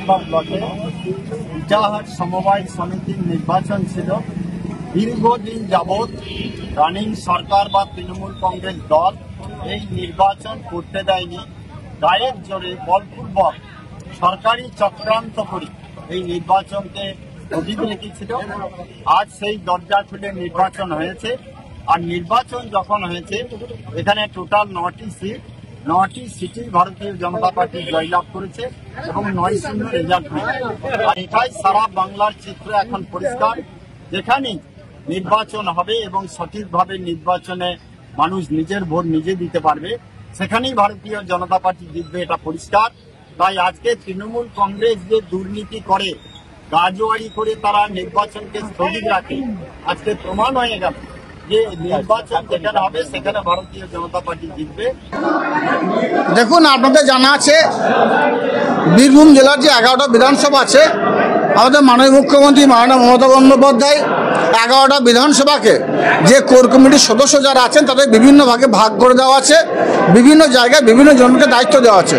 নম্বর ব্লকে ইটাহার সমবায় সমিতির নির্বাচন ছিল। দীর্ঘদিন যাবৎ রানিং সরকার বা তৃণমূল কংগ্রেস দল এই নির্বাচন করতে দেয়নি। গায়ের জোরে বলপূর্বক সরকারি চক্রান্ত করে এই নির্বাচনকে স্থগিত রেখেছিল। আজ সেই দরজা খুলে নির্বাচন হয়েছে। আর নির্বাচন যখন হয়েছে, এখানে টোটাল 9টি সিটি ভারতীয় জনতা পার্টি জয়লাভ করেছে এবং 9-0 রেজাল্ট হয়েছে। আর এটাই সারা বাংলার চিত্র এখন পরিষ্কার। যেখানেই নির্বাচন হবে এবং সঠিকভাবে নির্বাচনে মানুষ নিজের ভোট নিজে দিতে পারবে, সেখানেই ভারতীয় জনতা পার্টি জিতবে, এটা পরিষ্কার। তাই আজকে তৃণমূল কংগ্রেস যে দুর্নীতি করে, গাজোয়ারি করে তারা নির্বাচনকে স্থগিত রাখে, আজকে প্রমাণ হয়ে গেল যে নির্বাচন যেখানে হবে সেখানে ভারতীয় জনতা পার্টি জিতবে। দেখুন, আপনাদের জানা আছে বীরভূম জেলার যে 11টা বিধানসভা আছে, আমাদের মাননীয় মুখ্যমন্ত্রী মাননীয় মমতা বন্দ্যোপাধ্যায় 11টা বিধানসভাকে যে কোর কমিটির সদস্য যারা আছেন তাদের বিভিন্ন ভাগে ভাগ করে দেওয়া আছে, বিভিন্ন জায়গায় বিভিন্ন জনকে দায়িত্ব দেওয়া আছে।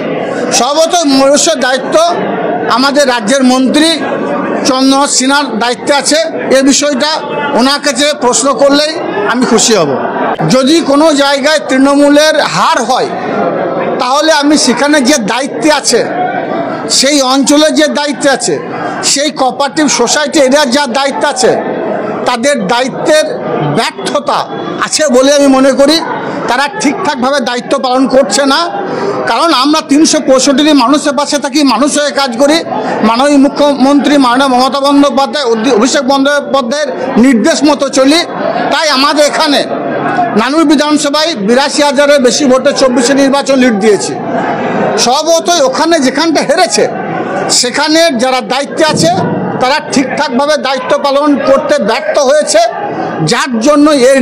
সর্বত মূলস্ব দায়িত্ব আমাদের রাজ্যের মন্ত্রী চন্দ্রনাথ সিনহার দায়িত্বে আছে। এই বিষয়টা ওনার কাছে প্রশ্ন করলেই আমি খুশি হব। যদি কোনো জায়গায় তৃণমূলের হার হয়, তাহলে আমি সেখানে যে দায়িত্বে আছে, সেই অঞ্চলের যে দায়িত্বে আছে, সেই কোঅপারেটিভ সোসাইটি এরিয়ার যার দায়িত্ব আছে, তাদের দায়িত্বের ব্যর্থতা আছে বলে আমি মনে করি। তারা ঠিকঠাকভাবে দায়িত্ব পালন করছে না। কারণ আমরা 365 মানুষের পাশে থাকি, মানুষ হয়ে কাজ করি। মাননীয় মুখ্যমন্ত্রী মাননীয় মমতা বন্দ্যোপাধ্যায়, অভিষেক বন্দ্যোপাধ্যায়ের নির্দেশ মতো চলি। তাই আমাদের এখানে নানুর বিধানসভায় 82,000-এর বেশি ভোটে 24 নির্বাচন লিড দিয়েছি। স্বভাবতই ওখানে যেখানটা হেরেছে, সেখানে যারা দায়িত্বে আছে তারা ঠিকঠাকভাবে দায়িত্ব পালন করতে ব্যর্থ হয়েছে, যার জন্য এর